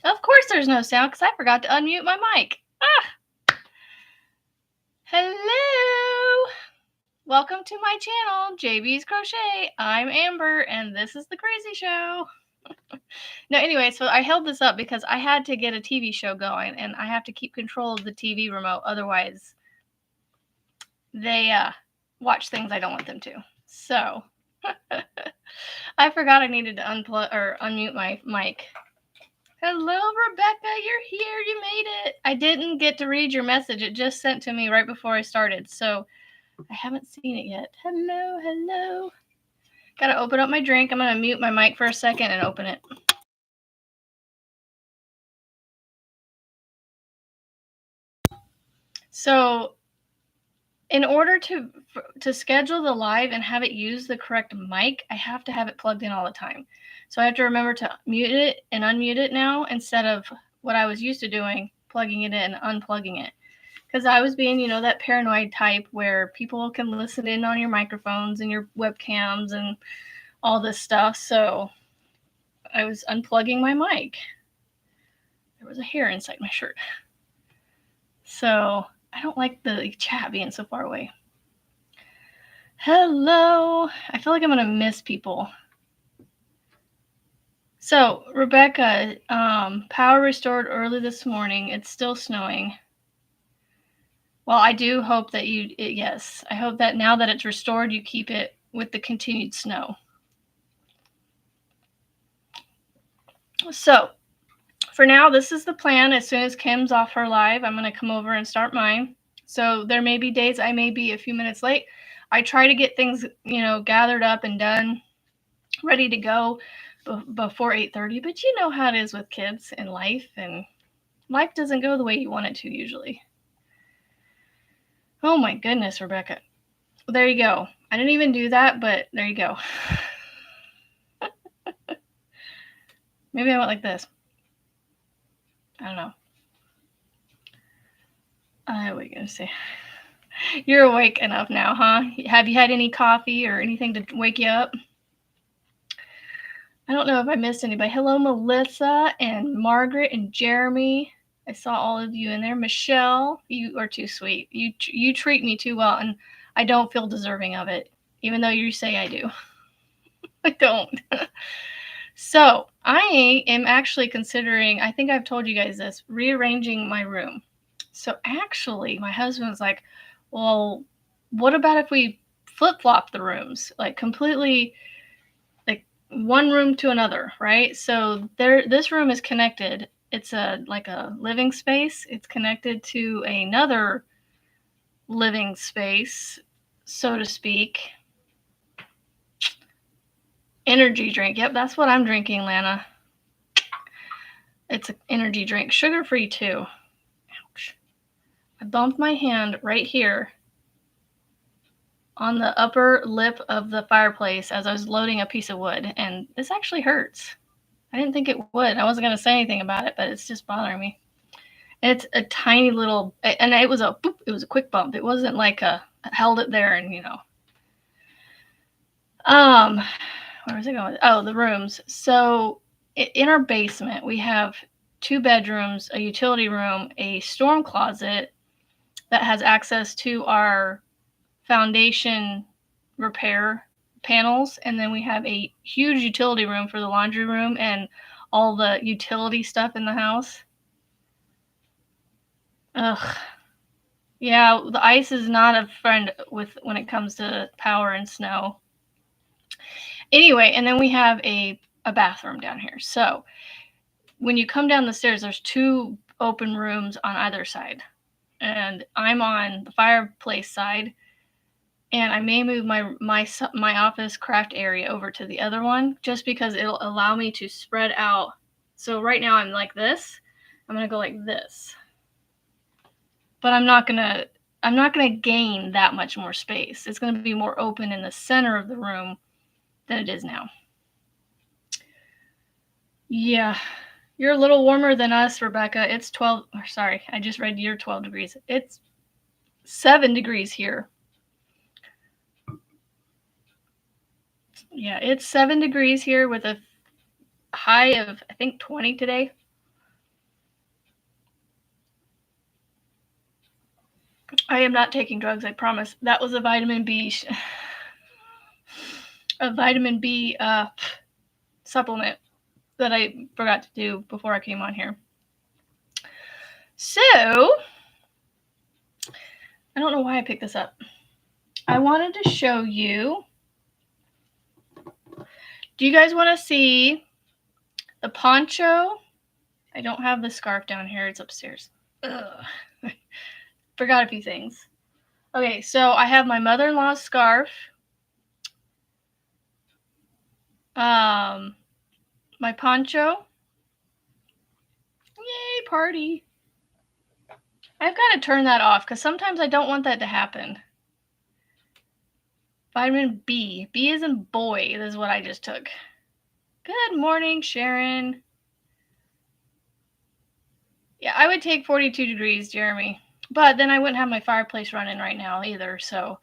Of course there's no sound because I forgot to unmute my mic. Ah! Hello! Welcome to my channel, JB's Crochet. I'm Amber, and this is the Crazy Show. No, anyway, so I held this up because I had to get a TV show going, and I have to keep control of the TV remote. Otherwise, they watch things I don't want them to. So, I forgot I needed to unplug or unmute my mic. Hello, Rebecca. You're here. You made it. I didn't get to read your message. It just sent to me right before I started, so I haven't seen it yet. Hello, hello. Gotta open up my drink. I'm gonna mute my mic for a second and open it. So, in order to schedule the live and have it use the correct mic, I have to have it plugged in all the time. So I have to remember to mute it and unmute it now instead of what I was used to doing, plugging it in and unplugging it. Because I was being, that paranoid type where people can listen in on your microphones and your webcams and all this stuff. So I was unplugging my mic. There was a hair inside my shirt. So I don't like the chat being so far away. Hello. I feel like I'm going to miss people. So, Rebecca, power restored early this morning. It's still snowing. Well, I do hope that yes, I hope that now that it's restored, you keep it with the continued snow. So, for now, this is the plan. As soon as Kim's off her live, I'm going to come over and start mine. So, there may be days I may be a few minutes late. I try to get things, gathered up and done, ready to go before 8:30, but you know how it is with kids and life doesn't go the way you want it to usually. Oh my goodness, Rebecca. There you go. I didn't even do that, but there you go. Maybe I went like this. I don't know. What are you going to say? You're awake enough now, huh? Have you had any coffee or anything to wake you up? I don't know if I missed anybody. Hello, Melissa and Margaret and Jeremy. I saw all of you in there. Michelle, you are too sweet. You treat me too well, and I don't feel deserving of it, even though you say I do. I don't. So I am actually considering, I think I've told you guys this, rearranging my room. So actually, my husband's like, well, what about if we flip-flop the rooms? Like completely, like one room to another, right? So this room is connected. It's like a living space. It's connected to another living space, so to speak. Energy drink. Yep, that's what I'm drinking, Lana. It's an energy drink. Sugar-free, too. Ouch. I bumped my hand right here on the upper lip of the fireplace as I was loading a piece of wood, and this actually hurts. I didn't think it would. I wasn't going to say anything about it, but it's just bothering me. It's a tiny little, and it was a quick bump. It wasn't like I held it there and, where was I going? Oh, the rooms. So in our basement, we have 2 bedrooms, a utility room, a storm closet that has access to our foundation repair panels, and then we have a huge utility room for the laundry room and all the utility stuff in the house. Ugh. Yeah, the ice is not a friend when it comes to power and snow. Anyway, and then we have a bathroom down here. So when you come down the stairs, there's 2 open rooms on either side. And I'm on the fireplace side, and I may move my office craft area over to the other one just because it'll allow me to spread out. So right now I'm like this. I'm going to go like this. But I'm not going to gain that much more space. It's going to be more open in the center of the room than it is now. Yeah. You're a little warmer than us, Rebecca. It's 12, or sorry, I just read you're 12 degrees. It's 7 degrees here. Yeah, it's 7 degrees here with a high of, I think, 20 today. I am not taking drugs, I promise. That was a vitamin B supplement that I forgot to do before I came on here. So, I don't know why I picked this up. I wanted to show you. Do you guys want to see the poncho? I don't have the scarf down here. It's upstairs. Ugh. Forgot a few things. Okay, so I have my mother-in-law's scarf. My poncho. Yay, party. I've got to turn that off because sometimes I don't want that to happen. Vitamin B. B as in boy. This is what I just took. Good morning, Sharon. Yeah, I would take 42 degrees, Jeremy. But then I wouldn't have my fireplace running right now either. So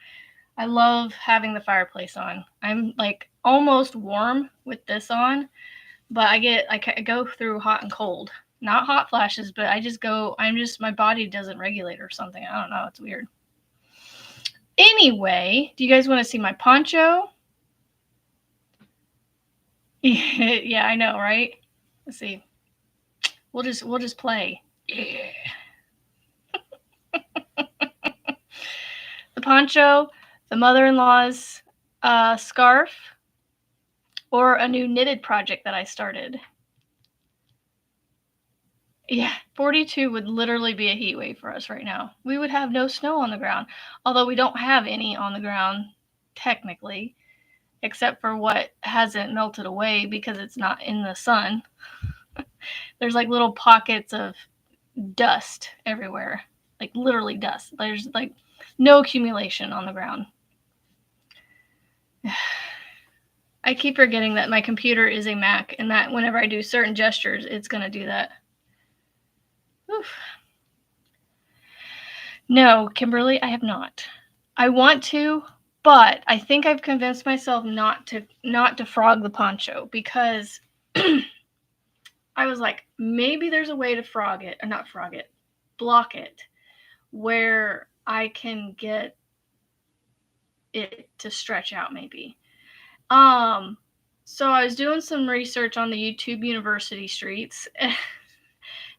I love having the fireplace on. I'm like almost warm with this on. But I go through hot and cold. Not hot flashes, but my body doesn't regulate or something. I don't know. It's weird. Anyway, do you guys want to see my poncho? Yeah, I know, right? Let's see. We'll just play. Yeah. The poncho, the mother-in-law's scarf, or a new knitted project that I started. Yeah, 42 would literally be a heat wave for us right now. We would have no snow on the ground, although we don't have any on the ground, technically, except for what hasn't melted away because it's not in the sun. There's like little pockets of dust everywhere, like literally dust. There's like no accumulation on the ground. I keep forgetting that my computer is a Mac and that whenever I do certain gestures, it's going to do that. Oof. No, Kimberly, I have not. I want to, but I think I've convinced myself not to frog the poncho because I was like, maybe there's a way to block it, where I can get it to stretch out maybe. So I was doing some research on the YouTube University streets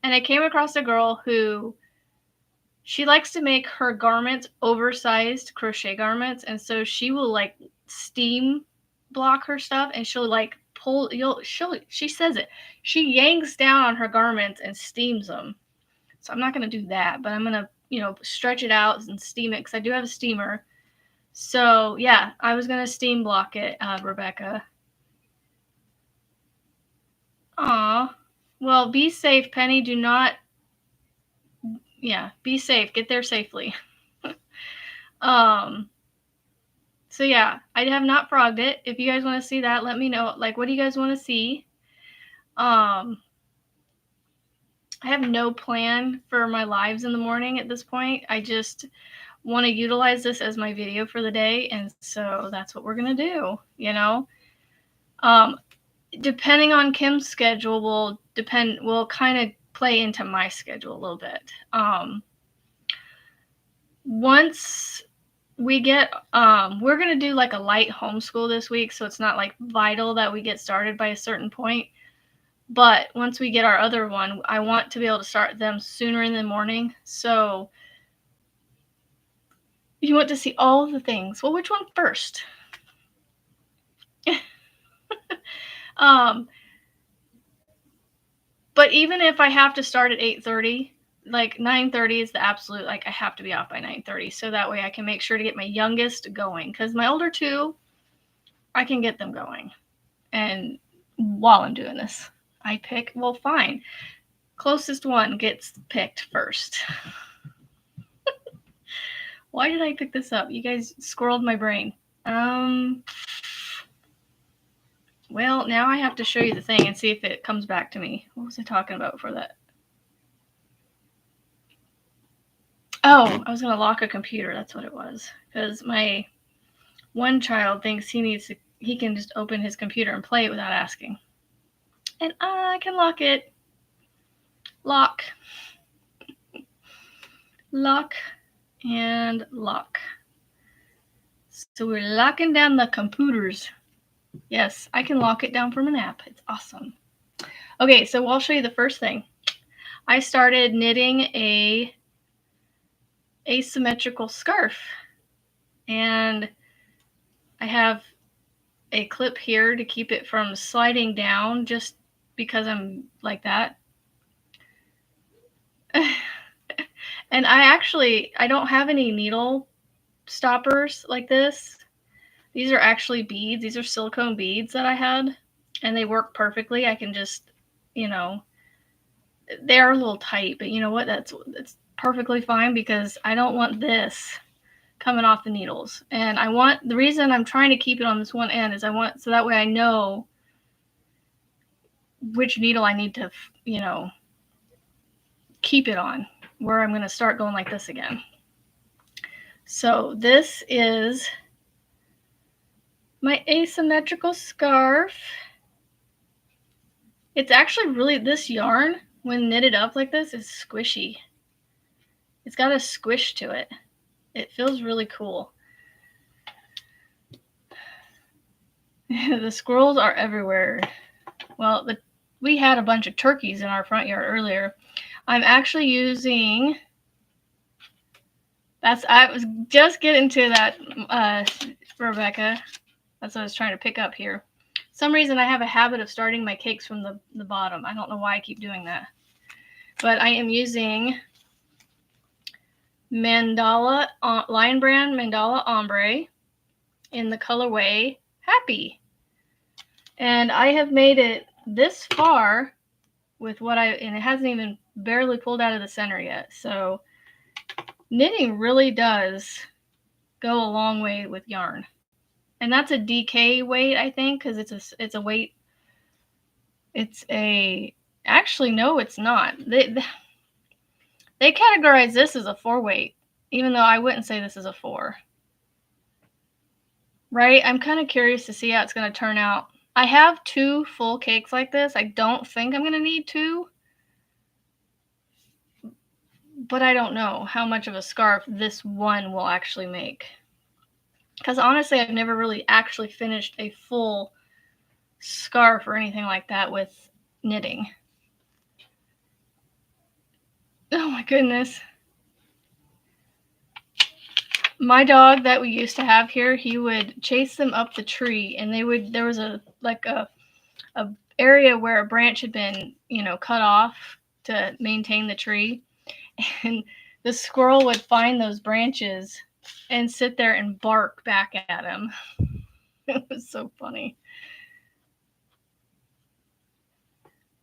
and I came across a girl who she likes to make her garments oversized crochet garments, and so she will like steam block her stuff and she'll like she says it. She yanks down on her garments and steams them. So I'm not going to do that, but I'm going to, stretch it out and steam it because I do have a steamer. So, yeah, I was going to steam block it, Rebecca. Aw. Well, be safe, Penny. Be safe. Get there safely. So, yeah, I have not frogged it. If you guys want to see that, let me know. Like, what do you guys want to see? I have no plan for my lives in the morning at this point. I just want to utilize this as my video for the day, and so that's what we're gonna do. Depending on Kim's schedule will kind of play into my schedule a little bit. Once we get we're gonna do like a light homeschool this week, so it's not like vital that we get started by a certain point. But once we get our other one, I want to be able to start them sooner in the morning. So you want to see all of the things. Well, which one first? But even if I have to start at 8:30, like 9:30 is the absolute, like I have to be off by 9:30. So that way I can make sure to get my youngest going. Because my older two, I can get them going. And while I'm doing this, I pick, well, fine. Closest one gets picked first. Why did I pick this up? You guys squirreled my brain. Well, now I have to show you the thing and see if it comes back to me. What was I talking about before that? Oh, I was going to lock a computer. That's what it was. Because my one child thinks he can just open his computer and play it without asking. And I can lock it. Lock. and lock. So we're locking down the computers. Yes, I can lock it down from an app. It's awesome. Okay, so I'll show you the first thing. I started knitting a asymmetrical scarf, and I have a clip here to keep it from sliding down just because I'm like that. And I don't have any needle stoppers like this. These are actually beads. These are silicone beads that I had, and they work perfectly. I can just, you know, they're a little tight, but you know what? That's perfectly fine because I don't want this coming off the needles. And the reason I'm trying to keep it on this one end is so that way I know which needle I need to, keep it on, where I'm going to start going like this again. So this is my asymmetrical scarf. It's actually really, this yarn, when knitted up like this, is squishy. It's got a squish to it. It feels really cool. The squirrels are everywhere. Well, we had a bunch of turkeys in our front yard earlier. I'm actually using, I was just getting to that, Rebecca. That's what I was trying to pick up here. For some reason I have a habit of starting my cakes from the bottom. I don't know why I keep doing that. But I am using Mandala, Lion Brand Mandala Ombre in the colorway Happy. And I have made it this far with and it hasn't even barely pulled out of the center yet. So knitting really does go a long way with yarn. And that's a DK weight, I think, because it's a weight. Actually, no, it's not. They categorize this as a 4 weight, even though I wouldn't say this is a 4. Right? I'm kind of curious to see how it's going to turn out. I have 2 full cakes like this. I don't think I'm going to need 2. But I don't know how much of a scarf this one will actually make. Because honestly, I've never really actually finished a full scarf or anything like that with knitting. Oh my goodness. My dog that we used to have here, he would chase them up the tree, and there was a area where a branch had been, cut off to maintain the tree. And the squirrel would find those branches and sit there and bark back at him. It was so funny.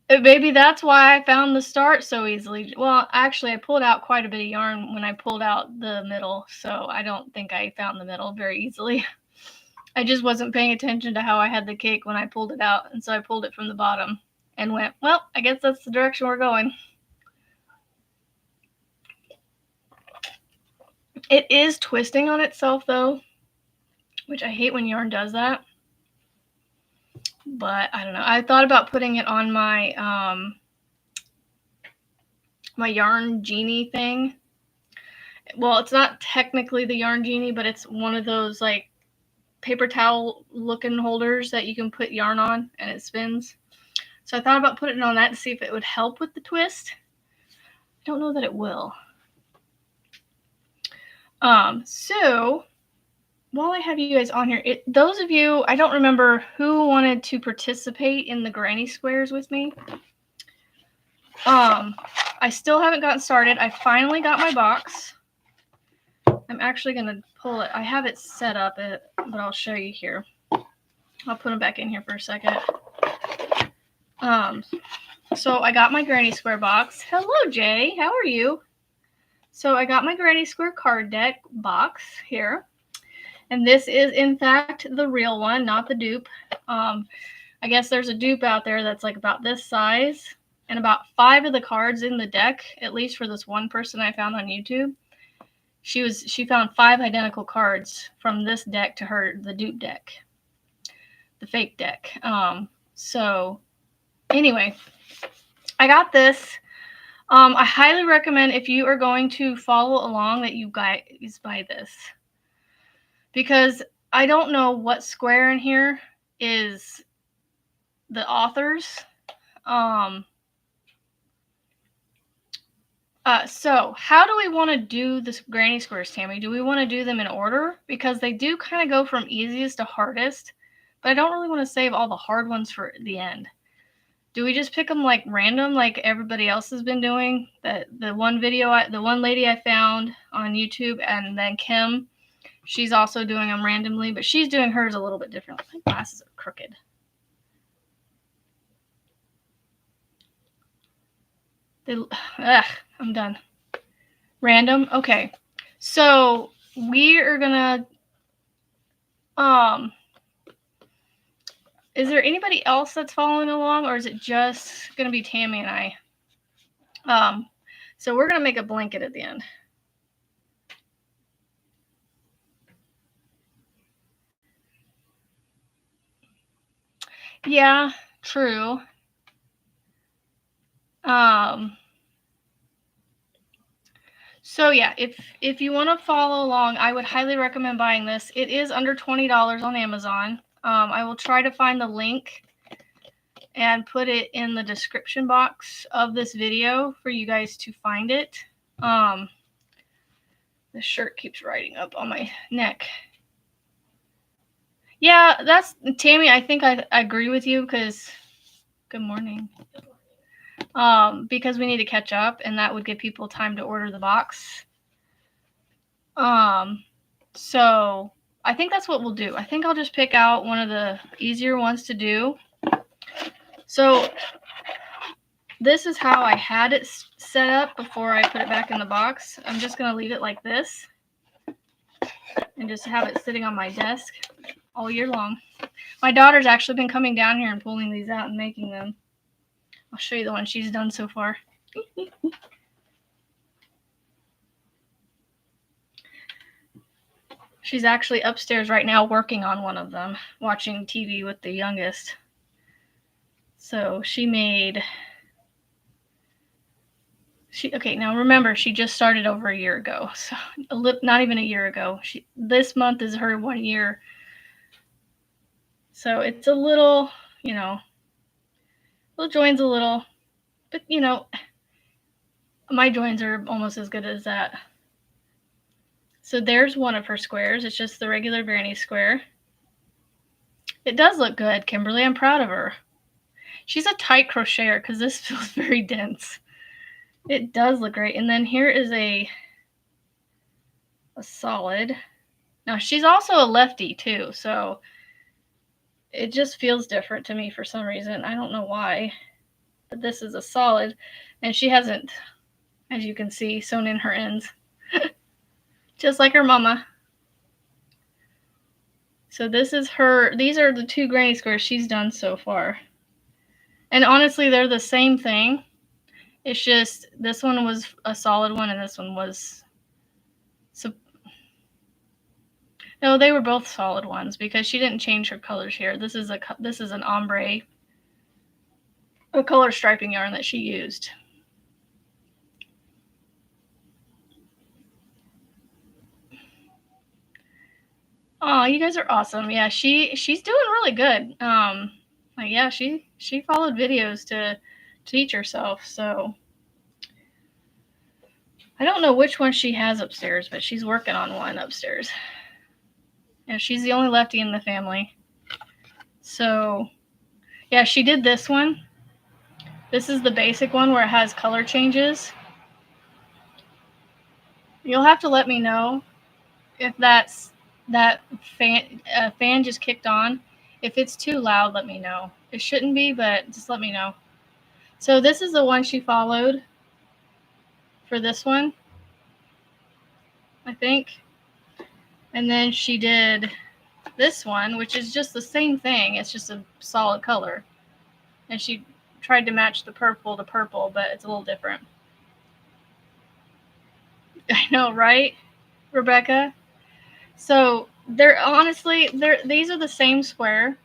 Maybe that's why I found the start so easily. Well, actually, I pulled out quite a bit of yarn when I pulled out the middle, so I don't think I found the middle very easily. I just wasn't paying attention to how I had the cake when I pulled it out, and so I pulled it from the bottom and went, well, I guess that's the direction we're going. It is twisting on itself, though, which I hate when yarn does that. But I don't know. I thought about putting it on my my yarn genie thing. Well, it's not technically the yarn genie, but it's one of those like paper towel looking holders that you can put yarn on and it spins. So I thought about putting it on that to see if it would help with the twist. I don't know that it will. So while I have you guys on here, those of you, I don't remember who wanted to participate in the granny squares with me. I still haven't gotten started. I finally got my box. I'm actually going to pull it. I have it set up, but I'll show you here. I'll put them back in here for a second. So I got my granny square box. Hello, Jay. How are you? So I got my granny square card deck box here. And this is, in fact, the real one, not the dupe. I guess there's a dupe out there that's like about this size. And about 5 of the cards in the deck, at least for this one person I found on YouTube, she found 5 identical cards from this deck to the dupe deck, the fake deck. So anyway, I got this. I highly recommend, if you are going to follow along, that you guys buy this, because I don't know what square in here is the author's. So how do we want to do this granny squares, Tammy? Do we want to do them in order? Because they do kind of go from easiest to hardest, but I don't really want to save all the hard ones for the end. Do we just pick them like random, like everybody else has been doing? The one lady I found on YouTube, and then Kim, she's also doing them randomly, but she's doing hers a little bit different. My glasses are crooked. I'm done. Random? Okay. So we are gonna, is there anybody else that's following along, or is it just gonna be Tammy and I? So we're gonna make a blanket at the end. Yeah, true. So yeah, if you want to follow along, I would highly recommend buying this. It is under $20 on Amazon. I will try to find the link and put it in the description box of this video for you guys to find it. The shirt keeps riding up on my neck. Yeah, that's Tammy. I think I agree with you, because good morning. Because we need to catch up, and that would give people time to order the box. So I think that's what we'll do. I think I'll just pick out one of the easier ones to do. So this is how I had it set up before I put it back in the box. I'm just going to leave it like this and just have it sitting on my desk all year long. My daughter's actually been coming down here and pulling these out and making them. I'll show you the one she's done so far. She's actually upstairs right now working on one of them, watching TV with the youngest. So she made... Okay, now remember, she just started over a year ago. So not even a year ago. This month is her 1 year. So it's a little, little joins a little, but my joins are almost as good as that. So there's one of her squares. It's just the regular granny square. It does look good, Kimberly. I'm proud of her. She's a tight crocheter, because this feels very dense. It does look great. And then here is a solid. Now, she's also a lefty, too, so it just feels different to me for some reason. I don't know why, but this is a solid, and she hasn't, as you can see, sewn in her ends. Just like her mama. So this is these are the 2 granny squares she's done so far. And honestly, they're the same thing. It's just this one was a solid one, and this one was... No, they were both solid ones, because she didn't change her colors here. This is an ombre, a color striping yarn that she used. Oh, you guys are awesome. Yeah, she's doing really good. Yeah, she followed videos to teach herself. So I don't know which one she has upstairs, but she's working on one upstairs. And she's the only lefty in the family. So yeah, she did this one. This is the basic one where it has color changes. You'll have to let me know if that fan just kicked on. If it's too loud, let me know. It shouldn't be, but just let me know. So this is the one she followed for this one, I think. And then she did this one, which is just the same thing. It's just a solid color. And she tried to match the purple to purple, but it's a little different. I know, right, Rebecca? So they're honestly, these are the same square.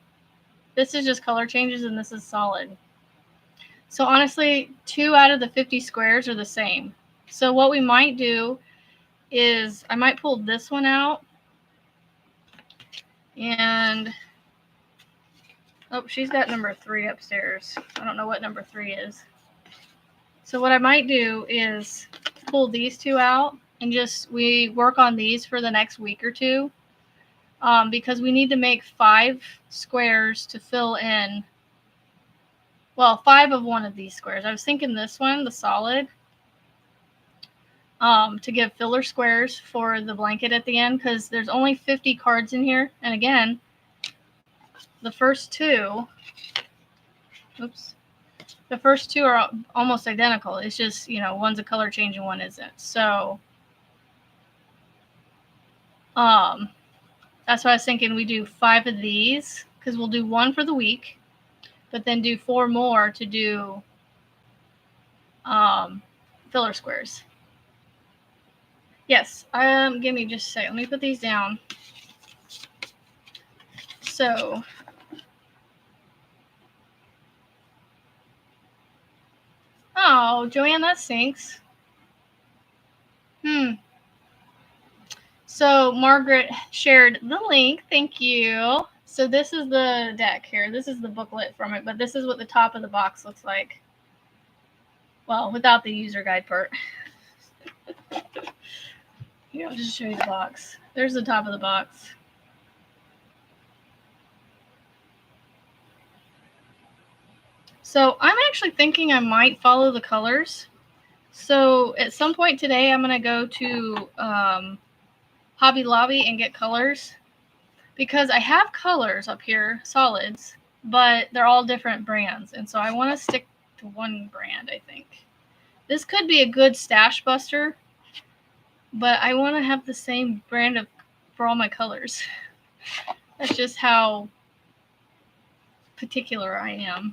This is just color changes, and this is solid. So honestly, 2 out of the 50 squares are the same. So what we might do is I might pull this one out, and oh, she's got number 3 upstairs. I don't know what number 3 is. So what I might do is pull these 2 out and just we work on these for the next week or two, because we need to make 5 squares to fill in. Well, 5 of one of these squares. I was thinking this one, the solid, to give filler squares for the blanket at the end, because there's only 50 cards in here. And again, the first 2, oops, the first 2 are almost identical. It's just, one's a color change and one isn't. So, that's why I was thinking we do 5 of these, because we'll do 1 for the week, but then do 4 more to do filler squares. Yes, give me just a second. Let me put these down. So, oh, Joanne, that stinks. So Margaret shared the link. Thank you. So this is the deck here. This is the booklet from it, but this is what the top of the box looks like. Well, without the user guide part. Here, I'll just show you the box. There's the top of the box. So I'm actually thinking I might follow the colors. So at some point today, I'm going to go to Hobby Lobby and get colors, because I have colors up here, solids, but they're all different brands. And so I want to stick to one brand, I think. This could be a good stash buster, but I want to have the same brand for all my colors. That's just how particular I am.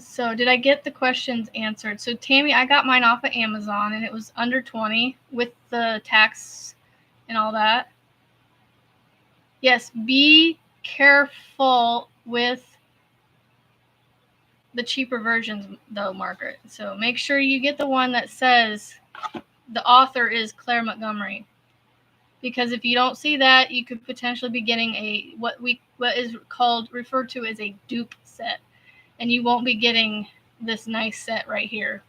So did I get the questions answered? So Tammy, I got mine off of Amazon, and it was under $20 with the tax and all that. Yes, be careful with the cheaper versions though, Margaret. So make sure you get the one that says the author is Claire Montgomery, because if you don't see that, you could potentially be getting what is referred to as a dupe set, and you won't be getting this nice set right here.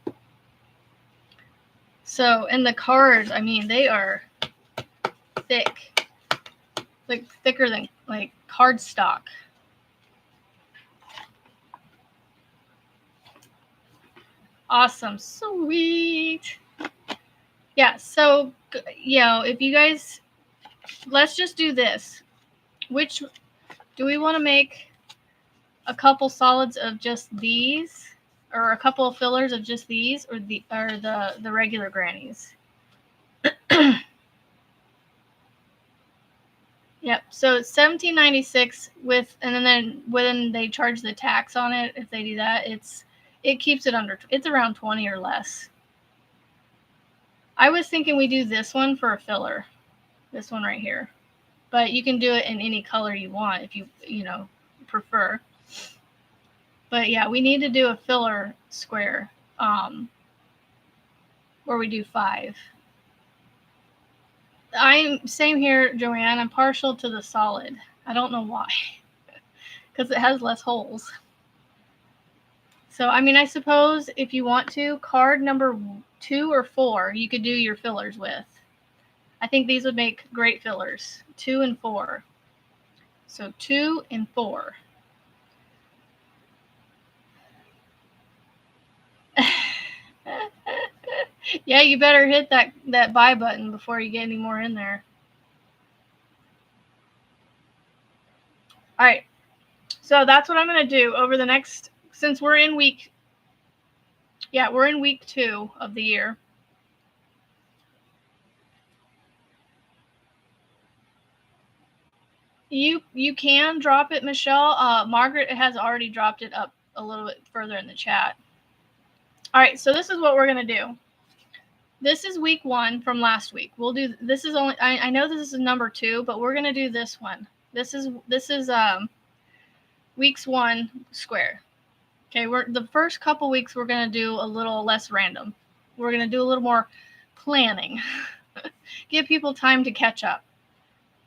So, and the cards, I mean, they are thick, like thicker than like cardstock. Awesome. Sweet. Yeah, so, if you guys, let's just do this. Which, do we want to make a couple solids of just these, or a couple of fillers of just these, or the regular grannies? Yep. So it's $17.96 and then when they charge the tax on it, if they do that, it keeps it under. It's around 20 or less. I was thinking we do this one for a filler, this one right here, but you can do it in any color you want if you prefer. But yeah, we need to do a filler square, where we do 5. Same here, Joanne. I'm partial to the solid. I don't know why, because it has less holes. So, I mean, I suppose if you want to, card number 2 or 4, you could do your fillers with. I think these would make great fillers. 2 and 4. So 2 and 4. Yeah, you better hit that buy button before you get any more in there. All right. So that's what I'm going to do over the next, since we're in week 2 of the year. You can drop it, Michelle. Margaret has already dropped it up a little bit further in the chat. All right, so this is what we're going to do. This is week 1 from last week. We'll do, this is only, I know this is number 2, but we're going to do this one. This is week's 1 square. Okay, the first couple weeks we're going to do a little less random. We're going to do a little more planning. Give people time to catch up.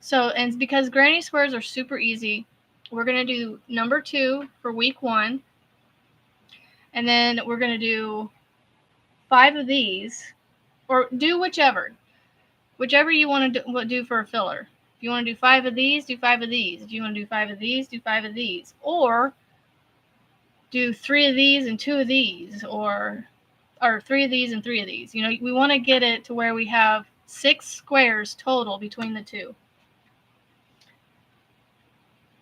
So, and because granny squares are super easy, we're going to do number 2 for week 1. And then we're going to do 5 of these, or do whichever you want to do for a filler. If you want to do 5 of these, do 5 of these. If you want to do 5 of these, do 5 of these. Or do 3 of these and 2 of these, or 3 of these and 3 of these. You know, we want to get it to where we have 6 squares total between the two.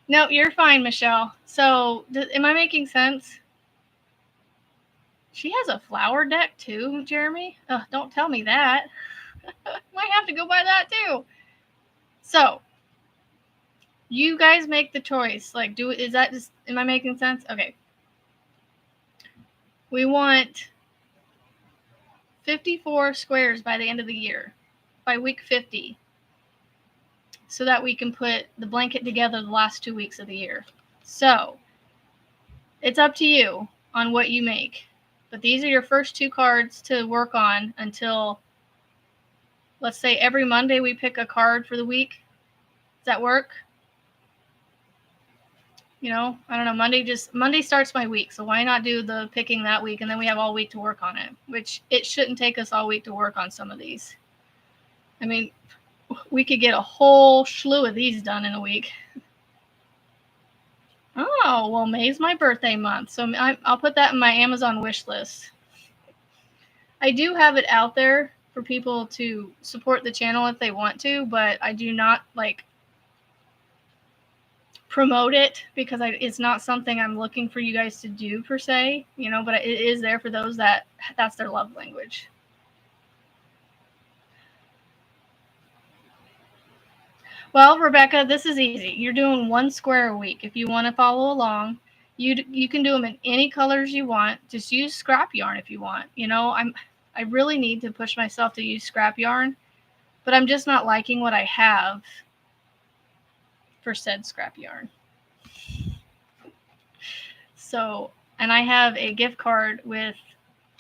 No, you're fine, Michelle. So, am I making sense? She has a flower deck too, Jeremy. Don't tell me that. Might have to go buy that too. So, you guys make the choice. Like, is that just, am I making sense? Okay. We want 54 squares by the end of the year, by week 50, so that we can put the blanket together the last 2 weeks of the year. So, it's up to you on what you make. But these are your first 2 cards to work on until, let's say, every Monday we pick a card for the week. Does that work? You know, I don't know. Monday starts my week, so why not do the picking that week, and then we have all week to work on it, which it shouldn't take us all week to work on some of these. I mean, we could get a whole slew of these done in a week. Oh, well, May's my birthday month, so I'll put that in my Amazon wish list. I do have it out there for people to support the channel if they want to, but I do not, like, promote it because it's not something I'm looking for you guys to do per se, you know, but it is there for those that's their love language. Well, Rebecca, this is easy. You're doing 1 square a week. If you want to follow along, you can do them in any colors you want. Just use scrap yarn if you want. You know, I really need to push myself to use scrap yarn, but I'm just not liking what I have for said scrap yarn. So, and I have a gift card with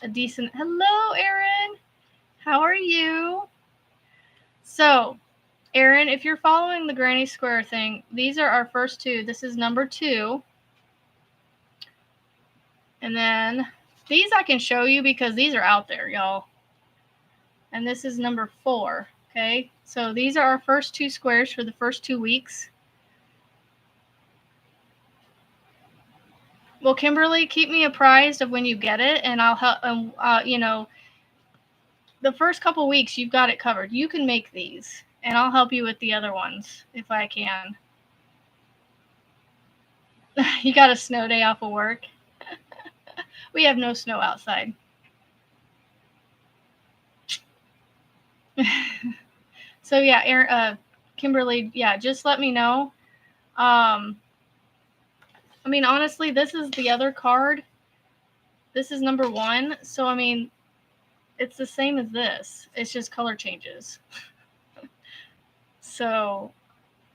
a decent, hello, Erin. How are you? So, Erin, if you're following the granny square thing, these are our first 2. This is number 2. And then these I can show you because these are out there, y'all. And this is number 4. Okay. So these are our first 2 squares for the first 2 weeks. Well, Kimberly, keep me apprised of when you get it, and I'll help. You know, the first couple weeks you've got it covered. You can make these, and I'll help you with the other ones if I can. You got a snow day off of work? We have no snow outside. So yeah, Kimberly, yeah, just let me know. I mean, honestly, this is the other card. This is number 1. So, I mean, it's the same as this. It's just color changes. So,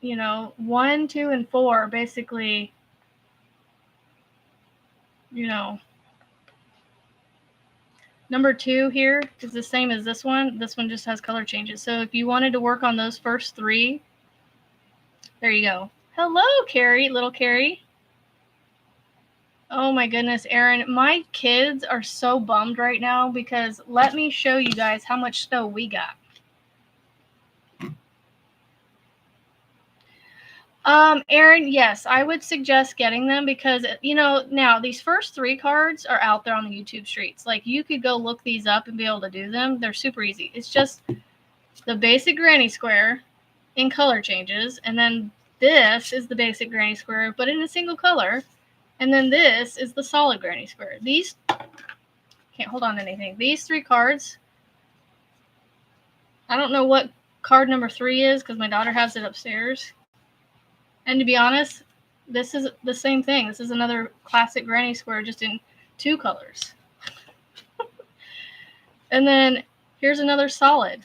you know, 1, 2, and 4 basically, you know, number 2 here is the same as this one. This one just has color changes. So if you wanted to work on those first 3, there you go. Hello, Carrie, little Carrie. Oh my goodness, Erin, my kids are so bummed right now because let me show you guys how much snow we got. Erin, yes, I would suggest getting them because, you know, now these first 3 cards are out there on the YouTube streets. Like, you could go look these up and be able to do them. They're super easy. It's just the basic granny square in color changes, and then this is the basic granny square, but in a single color. And then this is the solid granny square. These, can't hold on to anything. These 3 cards, I don't know what card number 3 is because my daughter has it upstairs. And to be honest, this is the same thing. This is another classic granny square just in 2 colors. And then here's another solid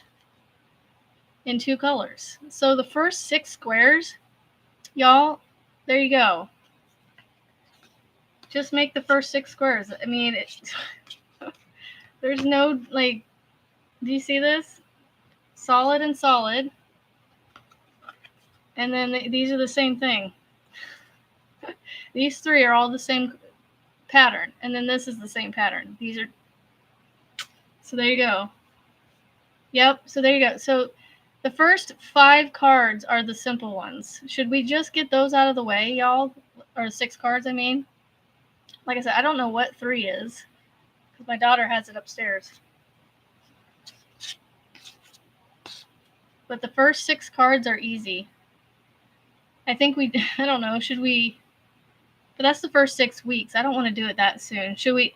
in 2 colors. So the first 6 squares, y'all, there you go. Just make the first 6 squares. I mean, there's no, like, do you see this? Solid and solid. And then these are the same thing. These 3 are all the same pattern. And then this is the same pattern. These are, so there you go. Yep, so there you go. So the first 5 cards are the simple ones. Should we just get those out of the way, y'all? Or 6 cards, I mean. Like I said, I don't know what 3 is. Because my daughter has it upstairs. But the first 6 cards are easy. I think I don't know, should we, but that's the first 6 weeks. I don't want to do it that soon. Should we,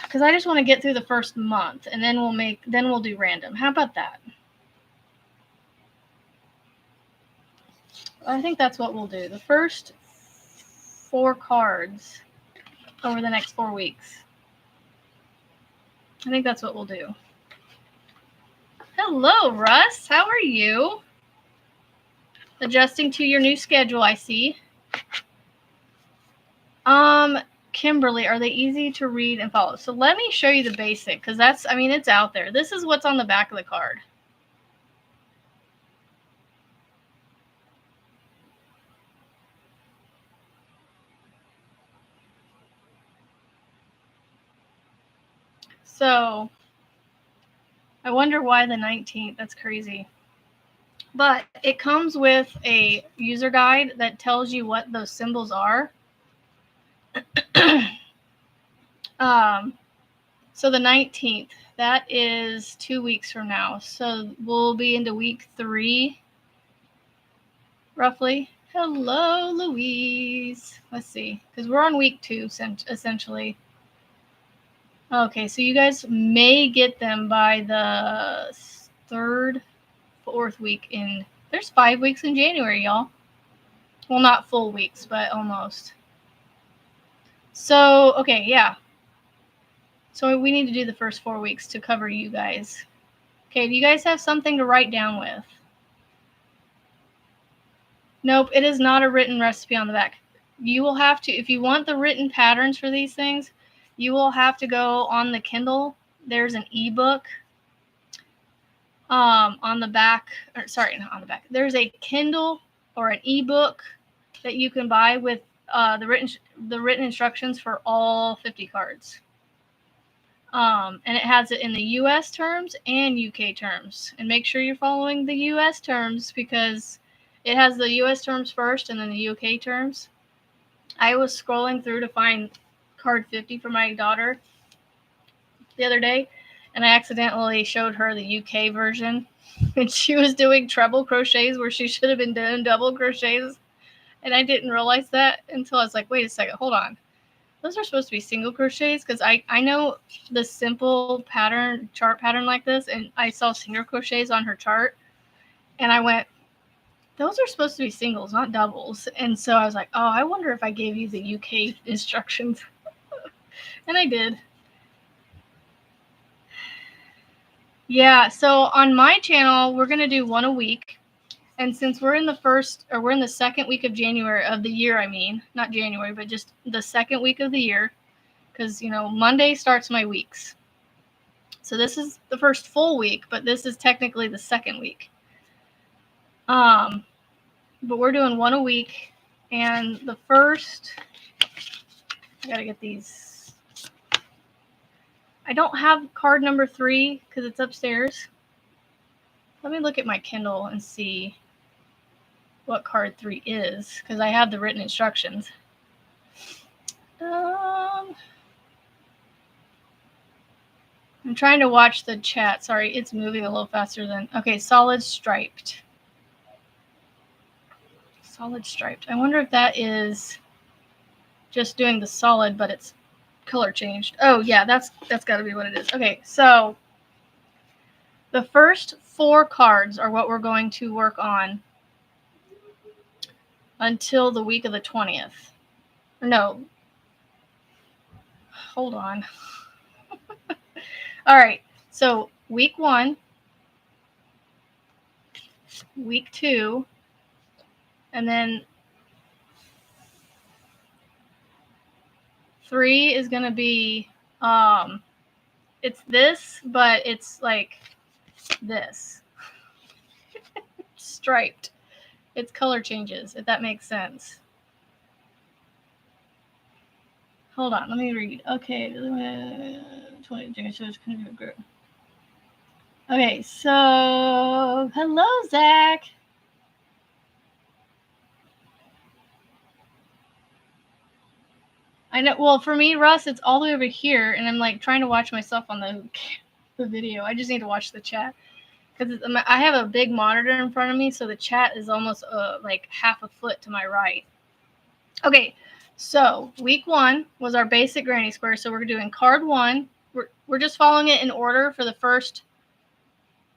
because I just want to get through the first month, and then we'll do random. How about that? I think that's what we'll do. The first 4 cards over the next 4 weeks. I think that's what we'll do. Hello, Russ. How are you? Adjusting to your new schedule, I see. Kimberly, are they easy to read and follow? So let me show you the basic, because that's, I mean, it's out there. This is what's on the back of the card. So I wonder why the 19th. That's crazy. But it comes with a user guide that tells you what those symbols are. So the 19th, that is 2 weeks from now. So we'll be into week 3, roughly. Hello, Louise. Let's see, because we're on week 2, essentially. Okay, so you guys may get them by the 3rd, 4th week in. There's 5 weeks in January, y'all. Well, not full weeks, but almost. So, okay, yeah. So we need to do the first 4 weeks to cover you guys. Okay, do you guys have something to write down with? Nope, it is not a written recipe on the back. You will have to, if you want the written patterns for these things, you will have to go on the Kindle. There's an ebook on the back, or sorry, not on the back. There's a Kindle or an ebook that you can buy with the written instructions for all 50 cards. And it has it in the US terms and UK terms. And make sure you're following the US terms, because it has the US terms first and then the UK terms. I was scrolling through to find card 50 for my daughter the other day, and I accidentally showed her the UK version. And she was doing treble crochets where she should have been doing double crochets. And I didn't realize that until I was like, wait a second, hold on. Those are supposed to be single crochets, because I know the simple chart pattern like this, and I saw single crochets on her chart, and I went, those are supposed to be singles, not doubles. And so I was like, oh, I wonder if I gave you the UK instructions. And I did. Yeah, so on my channel, we're going to do 1 a week. And since we're in the second week of January of the year, I mean, not January, but just the second week of the year, because, Monday starts my weeks. So this is the first full week, but this is technically the second week. But we're doing 1 a week, and the first, I gotta get these. I don't have card number 3 because it's upstairs. Let me look at my Kindle and see what card 3 is, because I have the written instructions. I'm trying to watch the chat. Sorry, it's moving a little faster than. Okay, solid striped. Solid striped. I wonder if that is just doing the solid, but it's color changed. Oh yeah, that's got to be what it is. Okay, so the first 4 cards are what we're going to work on until the week of the 20th. No. Hold on. All right. So week 1, week 2, and then 3 is going to be, it's this, but it's like this. Striped. It's color changes, if that makes sense. Hold on, let me read. Okay, 20, so it's going to be a group. Okay, so hello, Zach. I know. Well, for me, Russ, it's all the way over here, and I'm like trying to watch myself on the video. I just need to watch the chat because I have a big monitor in front of me, so the chat is almost like half a foot to my right. Okay, so week 1 was our basic granny square. So we're doing card 1. We're just following it in order for the first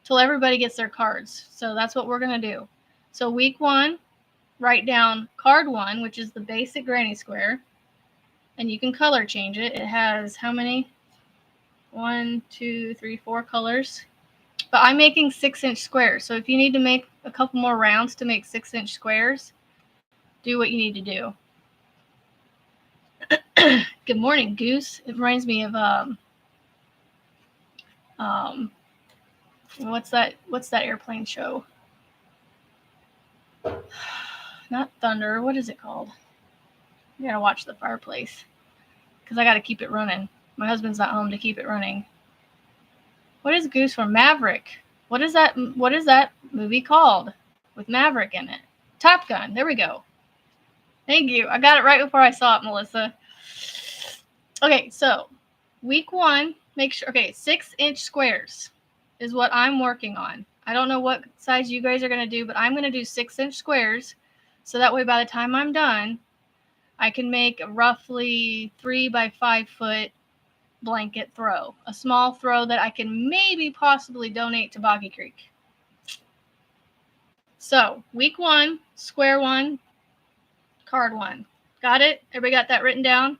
till everybody gets their cards. So that's what we're gonna do. So week 1, write down card 1, which is the basic granny square. And you can color change it. It has how many? 1, 2, 3, 4 colors. But I'm making 6-inch squares. So if you need to make a couple more rounds to make 6-inch squares, do what you need to do. Good morning, Goose. It reminds me of what's that airplane show? Not Thunder. What is it called? I gotta watch The Fireplace because I gotta keep it running. My husband's not home to keep it running. What is Goose from? Maverick. What is that movie called with Maverick in it? Top Gun. There we go. Thank you. I got it right before I saw it, Melissa. Okay, so week 1, make sure. Okay, 6-inch squares is what I'm working on. I don't know what size you guys are going to do, but I'm going to do 6-inch squares. So that way, by the time I'm done, I can make a roughly 3 by 5 foot blanket throw, a small throw that I can maybe possibly donate to Boggy Creek. So week 1, square 1, card 1. Got it? Everybody got that written down?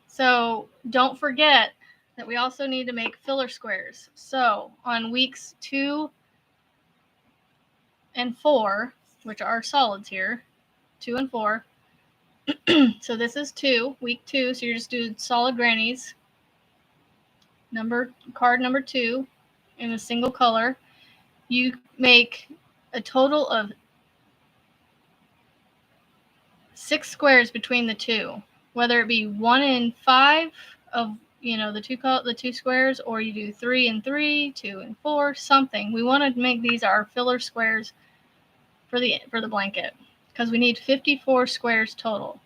So don't forget that we also need to make filler squares. So on weeks 2 and 4, which are solids here, 2 and 4. So this is 2, week 2. So you're just doing solid grannies. Card number 2 in a single color. You make a total of 6 squares between the two, whether it be 1 and 5 of the two squares, or you do 3 and 3, 2 and 4, something. We want to make these our filler squares for the blanket because we need 54 squares total.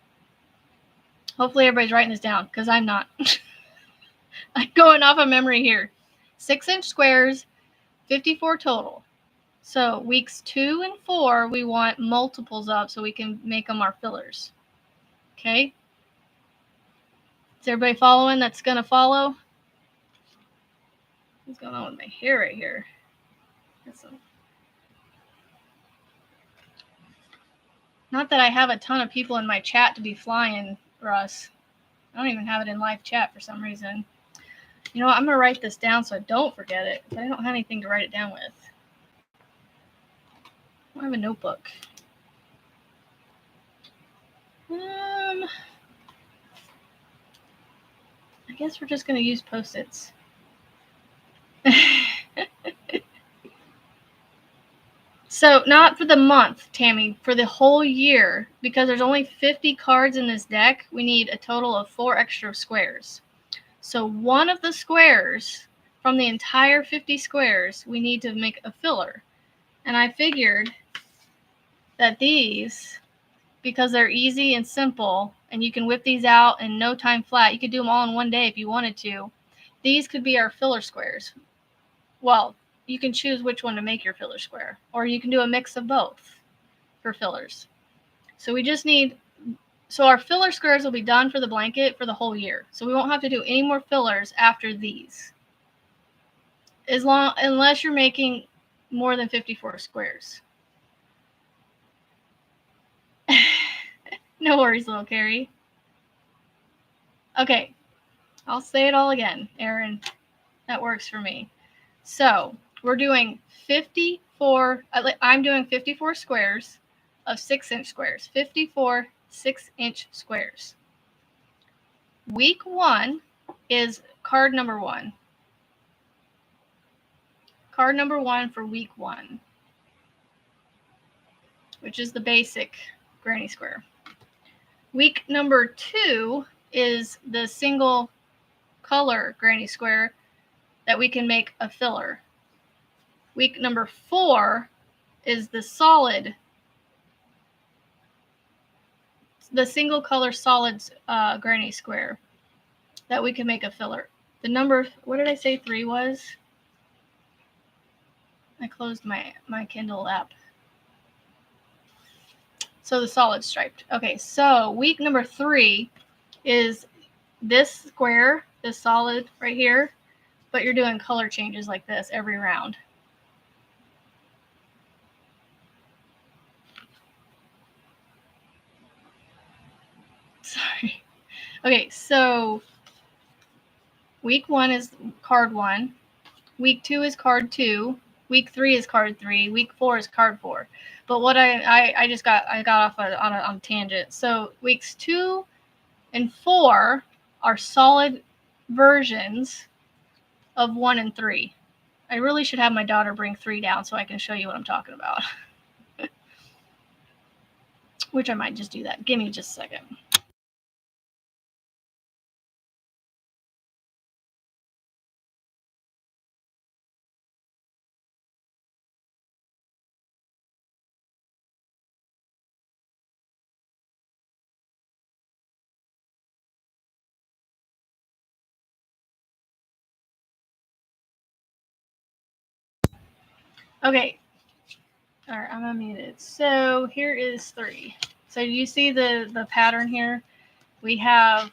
Hopefully everybody's writing this down because I'm not. I'm going off of memory here. 6-inch squares, 54 total. So weeks 2 and 4, we want multiples of so we can make them our fillers. Okay? Is everybody following that's going to follow? What's going on with my hair right here? Not that I have a ton of people in my chat to be flying, Russ. I don't even have it in live chat for some reason. You know what? I'm going to write this down so I don't forget it, but I don't have anything to write it down with. I don't have a notebook. I guess we're just going to use Post-its. So not for the month, Tammy, for the whole year, because there's only 50 cards in this deck, we need a total of 4 extra squares. So one of the squares from the entire 50 squares, we need to make a filler. And I figured that these, because they're easy and simple, and you can whip these out in no time flat, you could do them all in one day if you wanted to. These could be our filler squares. Well, you can choose which one to make your filler square, or you can do a mix of both for fillers. So we just need, so our filler squares will be done for the blanket for the whole year. So we won't have to do any more fillers after these, unless you're making more than 54 squares. No worries, little Carrie. Okay, I'll say it all again, Erin. That works for me. So we're doing 54, I'm doing 54 squares of 6-inch squares, 54 6-inch squares. week 1 is card number 1. Card number 1 for week 1, which is the basic granny square. Week number 2 is the single color granny square that we can make a filler. Week number 4 is the solid, the single color solid granny square that we can make a filler. The number, what did I say 3 was? I closed my Kindle app. So the solid striped. Okay, so week number 3 is this square, this solid right here, but you're doing color changes like this every round. Sorry. Okay, so week 1 is card 1. Week 2 is card 2. Week 3 is card 3. Week 4 is card 4. But what I got off on a tangent. So weeks 2 and 4 are solid versions of 1 and 3. I really should have my daughter bring 3 down so I can show you what I'm talking about. Which I might just do that. Give me just a second. Okay. All right, I'm unmuted. So here is 3. So you see the pattern here? We have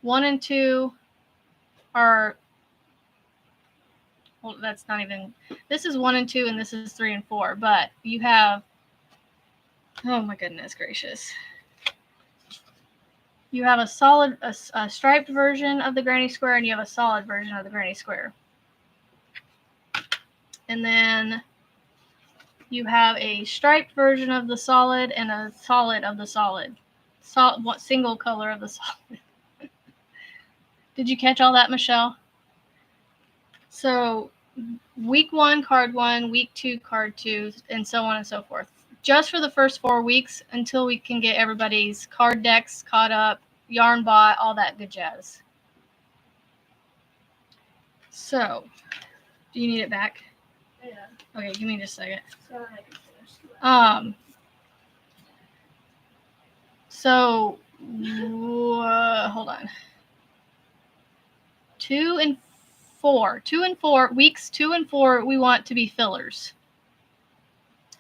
1 and 2 are, well, that's not even, this is 1 and 2 and this is 3 and 4, but you have, oh my goodness gracious. You have a solid, a striped version of the granny square, and you have a solid version of the granny square. And then you have a striped version of the solid and a solid of the solid. What single color of the solid? Did you catch all that, Michelle? So week 1, card 1, week 2, card 2, and so on and so forth. Just for the first 4 weeks until we can get everybody's card decks caught up, yarn bought, all that good jazz. So, do you need it back? Yeah. Okay, give me just a second. So, hold on. 2 and 4. 2 and 4, weeks 2 and 4, we want to be fillers.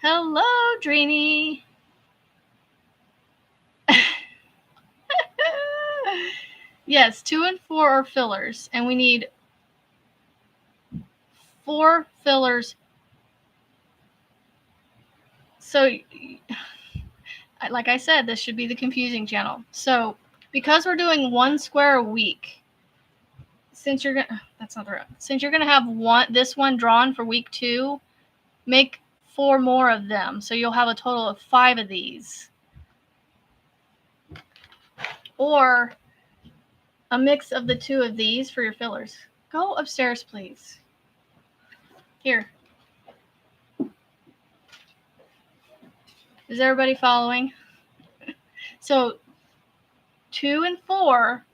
Hello, Dreamy. Yes, 2 and 4 are fillers, and we need 4 fillers. So, like I said, this should be the confusing channel. So, because we're doing 1 square a week, since you're gonna, that's not the right. Since you're gonna have this one drawn for week 2, make 4 more of them. So you'll have a total of 5 of these. Or a mix of the 2 of these for your fillers. Go upstairs, please. Here. Is everybody following? So 2 and 4,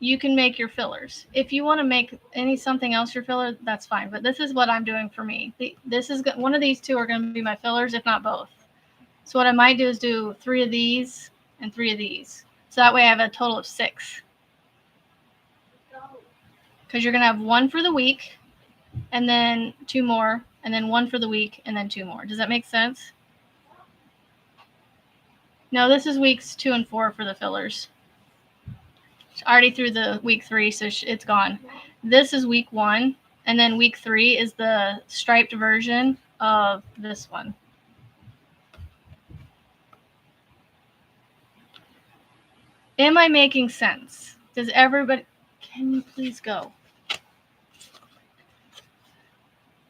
you can make your fillers. If you want to make something else your filler, that's fine. But this is what I'm doing for me. This is one of these 2 are going to be my fillers, if not both. So what I might do is do 3 of these and 3 of these. So that way I have a total of 6. Because you're going to have 1 for the week, and then 2 more, and then 1 for the week, and then 2 more. Does that make sense? No, this is weeks 2 and 4 for the fillers. I already threw the week 3, so it's gone. This is week 1, and then week 3 is the striped version of this one. Am I making sense? Does everybody... Can you please go?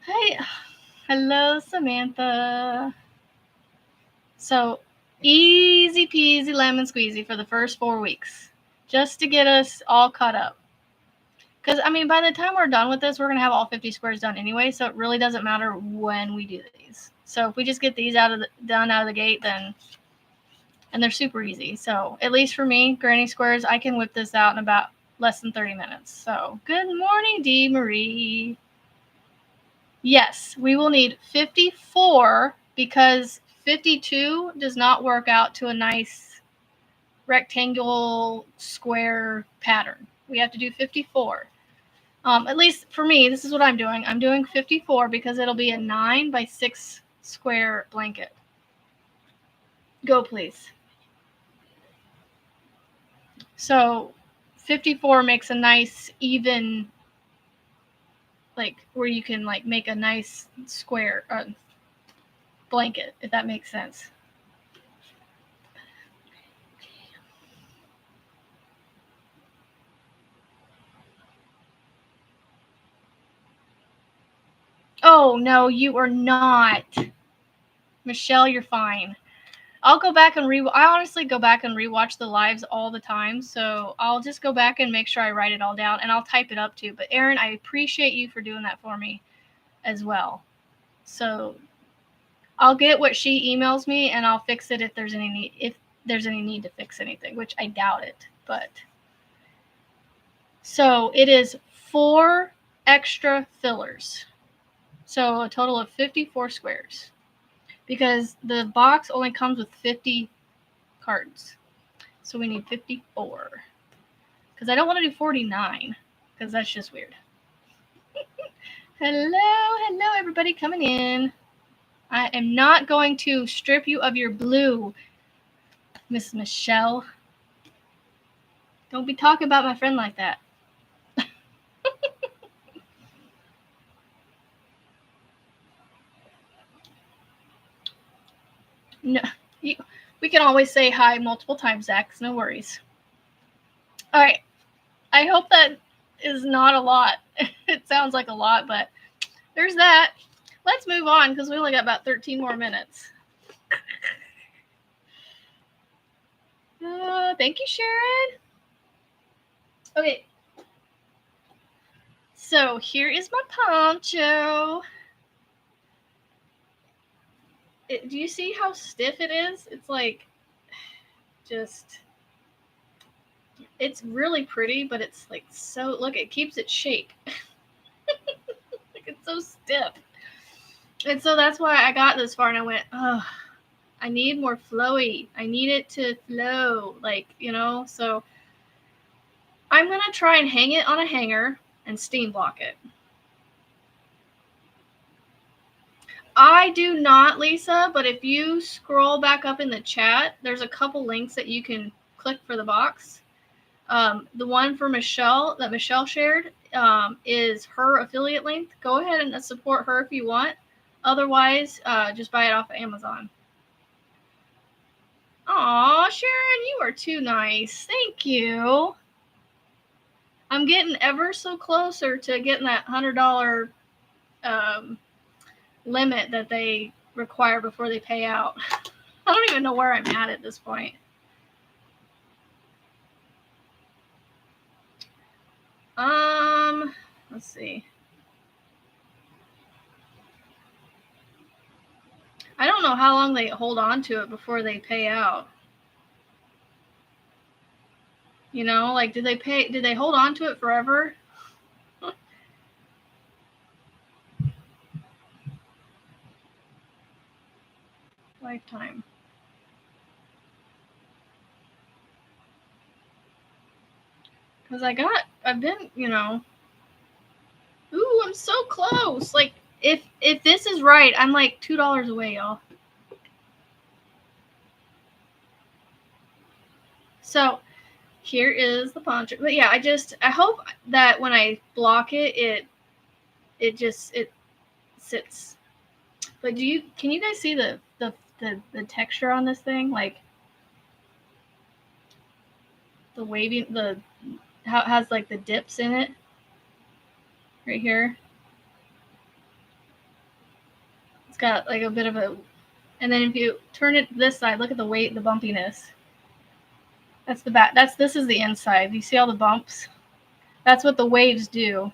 Hi. Hello, Samantha. So, easy peasy lemon squeezy for the first 4 weeks. just to get us all caught up. Because, I mean, by the time we're done with this, we're going to have all 50 squares done anyway, so it really doesn't matter when we do these. So if we just get these done out of the gate, then, and they're super easy. So at least for me, granny squares, I can whip this out in about less than 30 minutes. So good morning, Dee Marie. Yes, we will need 54 because 52 does not work out to a nice rectangle square pattern. We have to do 54. At least for me, this is what I'm doing. I'm doing 54 because it'll be a 9 by 6 square blanket. Go, please. So 54 makes a nice even, like, where you can, like, make a nice square blanket, if that makes sense. Oh, no, you are not. Michelle, you're fine. I'll go back and I honestly go back and rewatch the lives all the time, so I'll just go back and make sure I write it all down, and I'll type it up too. But Erin, I appreciate you for doing that for me as well. So I'll get what she emails me, and I'll fix it if there's any need to fix anything, which I doubt it. But so it is 4 extra fillers, so a total of 54 squares, because the box only comes with 50 cards. So we need 54. Because I don't want to do 49. Because that's just weird. Hello, everybody coming in. I am not going to strip you of your blue, Miss Michelle. Don't be talking about my friend like that. No, we can always say hi multiple times, Zach. No worries. All right. I hope that is not a lot. It sounds like a lot, but there's that. Let's move on because we only got about 13 more minutes. Thank you, Sharon. Okay. So here is my poncho. Do you see how stiff it is? It's like just, it's really pretty, but it's like so, look, it keeps its shape. Like, it's so stiff. And so that's why I got this far and I went, oh, I need more flowy. I need it to flow, like, you know, so I'm going to try and hang it on a hanger and steam block it. I do not, Lisa, but if you scroll back up in the chat, there's a couple links that you can click for the box. The one for Michelle that Michelle shared is her affiliate link. Go ahead and support her if you want. Otherwise, just buy it off of Amazon. Aw, Sharon, you are too nice. Thank you. I'm getting ever so closer to getting that $100 limit that they require before they pay out. I don't even know where I'm at this point. Let's see. I don't know how long they hold on to it before they pay out. You know, like, did they hold on to it forever? Lifetime. Because I've been, you know, ooh, I'm so close. Like, if this is right, I'm like $2 away, y'all. So here is the poncho. But yeah, I hope that when I block it, it sits. But can you guys see the texture on this thing? Like the waving, how it has like the dips in it right here. It's got like a bit of a, and then if you turn it this side, look at the weight, the bumpiness. That's the back. This is the inside. You see all the bumps? That's what the waves do.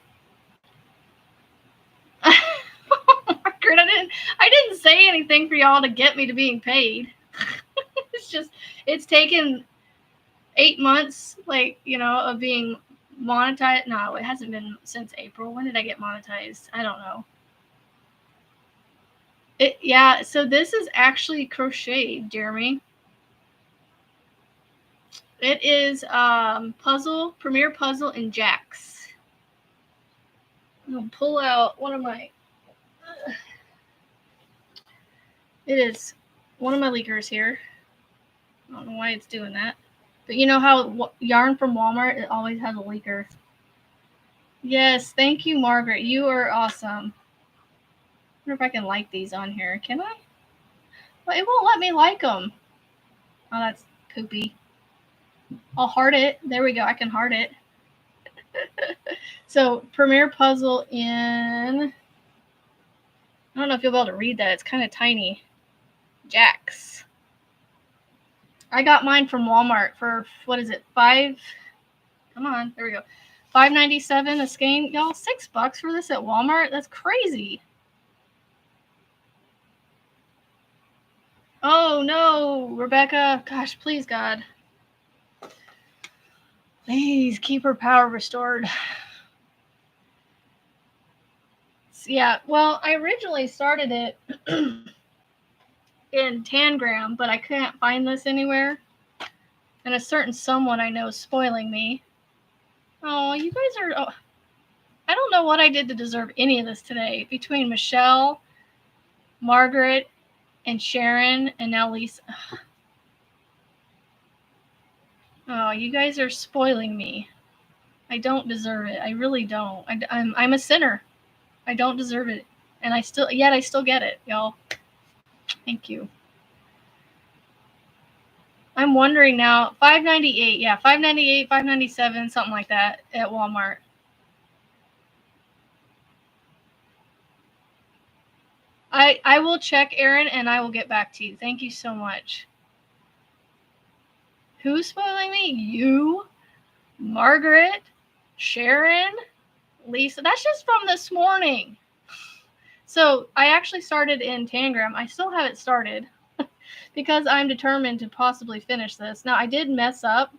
Margaret, I didn't say anything for y'all to get me to being paid. It's taken 8 months, like, of being monetized. No, it hasn't been since April. When did I get monetized? I don't know. Yeah, so this is actually crocheted, Jeremy. It is Premier Puzzle in Jacks. I'll pull out one of my. It is one of my leakers here. I don't know why it's doing that. But you know how yarn from Walmart, it always has a leaker. Yes, thank you, Margaret. You are awesome. I wonder if I can like these on here. Can I? Well, it won't let me like them. Oh, that's poopy. I'll heart it. There we go. I can heart it. So, Premier Puzzle in... I don't know if you'll be able to read that. It's kind of tiny. Jacks. I got mine from Walmart for, what is it, $5? Come on. There we go. $5.97 a skein. Y'all, $6 for this at Walmart? That's crazy. Oh, no, Rebecca. Gosh, please, God. Please keep her power restored. Yeah, well, I originally started it in Tangram, but I couldn't find this anywhere. And a certain someone I know is spoiling me. Oh, you guys are... Oh, I don't know what I did to deserve any of this today. Between Michelle, Margaret, and Sharon, and now Lisa. Oh, you guys are spoiling me. I don't deserve it. I really don't. I'm a sinner. I don't deserve it. And I still get it, y'all. Thank you. I'm wondering now, $5.98. Yeah, $5.98, $5.97, something like that at Walmart. I will check, Erin, and I will get back to you. Thank you so much. Who's spoiling me? You, Margaret, Sharon, Lisa. That's just from this morning. So I actually started in Tangram. I still haven't started because I'm determined to possibly finish this. Now, I did mess up,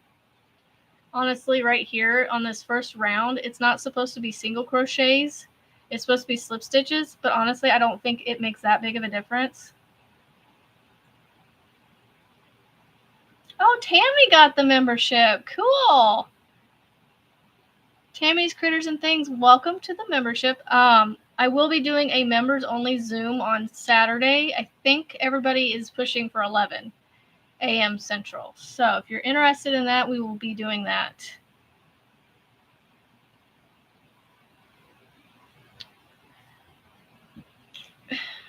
honestly, right here on this first round. It's not supposed to be single crochets. It's supposed to be slip stitches, but honestly, I don't think it makes that big of a difference. Oh, Tammy got the membership. Cool. Tammy's Critters and Things, welcome to the membership. I will be doing a members only Zoom on Saturday. I think everybody is pushing for 11 a.m. Central. So if you're interested in that, we will be doing that.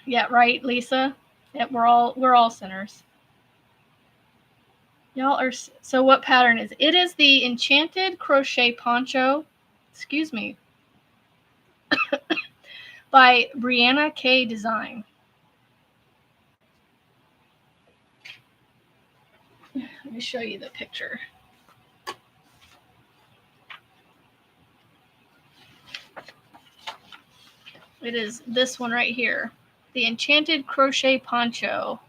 Yeah, right, Lisa? Yeah, we're all sinners. Y'all are... So what pattern is it? It is the Enchanted Crochet Poncho. Excuse me. By Brianna K. Design. Let me show you the picture. It is this one right here. The Enchanted Crochet Poncho.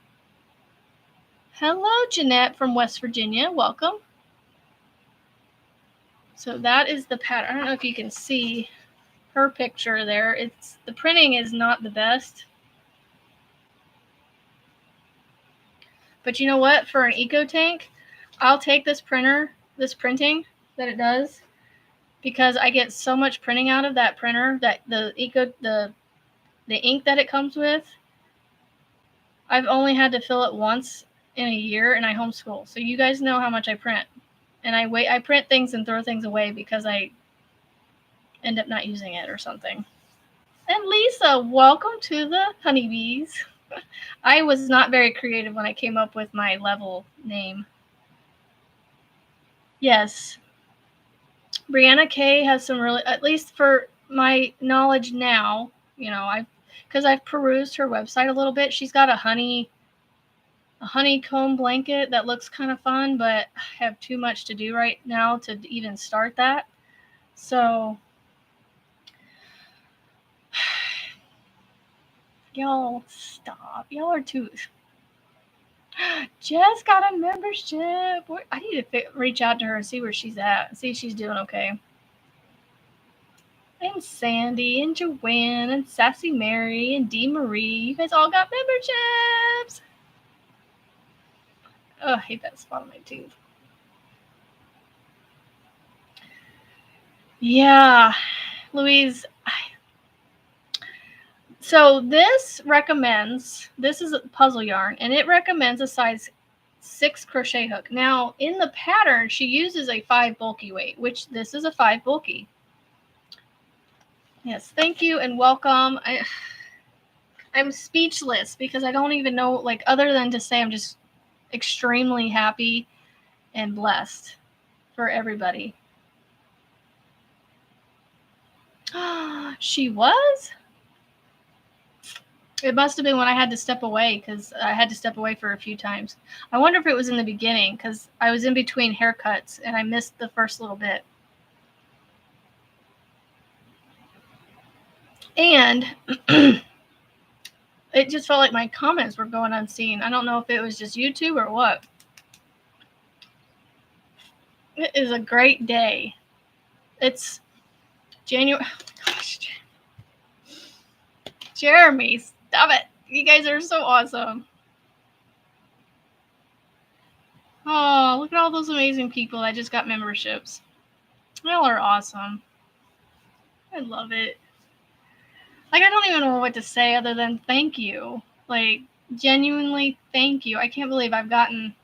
Hello, Jeanette from West Virginia. Welcome. So that is the pattern. I don't know if you can see her picture there. The printing is not the best. But you know what? For an eco tank, I'll take this printing that it does, because I get so much printing out of that printer, that the ink that it comes with. I've only had to fill it once in a year, and I homeschool. So you guys know how much I print. And I print things and throw things away because I end up not using it or something. And Lisa, welcome to the honeybees. I was not very creative when I came up with my level name. Yes. Brianna K has some really, at least for my knowledge now, because I've perused her website a little bit. She's got a honey a honeycomb blanket that looks kind of fun, but I have too much to do right now to even start that. So, y'all stop. Y'all are too. Jess got a membership. I need to reach out to her and see where she's at. See if she's doing okay. And Sandy and Joanne and Sassy Mary and Dee Marie. You guys all got memberships. Oh, I hate that spot on my tooth. Yeah, Louise. So this is a puzzle yarn, and it recommends a size 6 crochet hook. Now, in the pattern, she uses a 5 bulky weight, which this is a 5 bulky. Yes, thank you and welcome. I'm speechless because I don't even know, like, other than to say I'm just extremely happy and blessed for everybody. She was? It must have been when I had to step away, because I had to step away for a few times. I wonder if it was in the beginning, because I was in between haircuts and I missed the first little bit. And it just felt like my comments were going unseen. I don't know if it was just YouTube or what. It is a great day. It's January. Oh, gosh. Jeremy, stop it. You guys are so awesome. Oh, look at all those amazing people that just got memberships. Y'all are awesome. I love it. Like, I don't even know what to say other than thank you. Like, genuinely thank you. I can't believe I've gotten,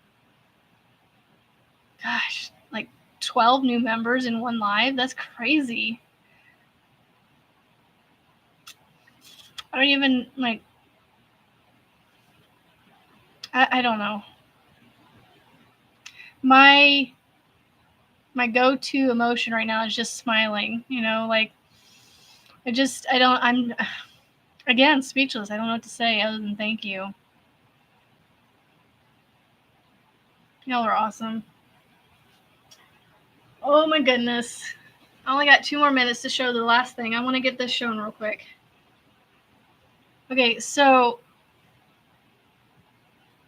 gosh, like 12 new members in one live. That's crazy. I don't even, like, I don't know. My go-to emotion right now is just smiling, you know, like, I'm, again, speechless. I don't know what to say other than thank you. Y'all are awesome. Oh my goodness. I only got 2 more minutes to show the last thing. I want to get this shown real quick. Okay, so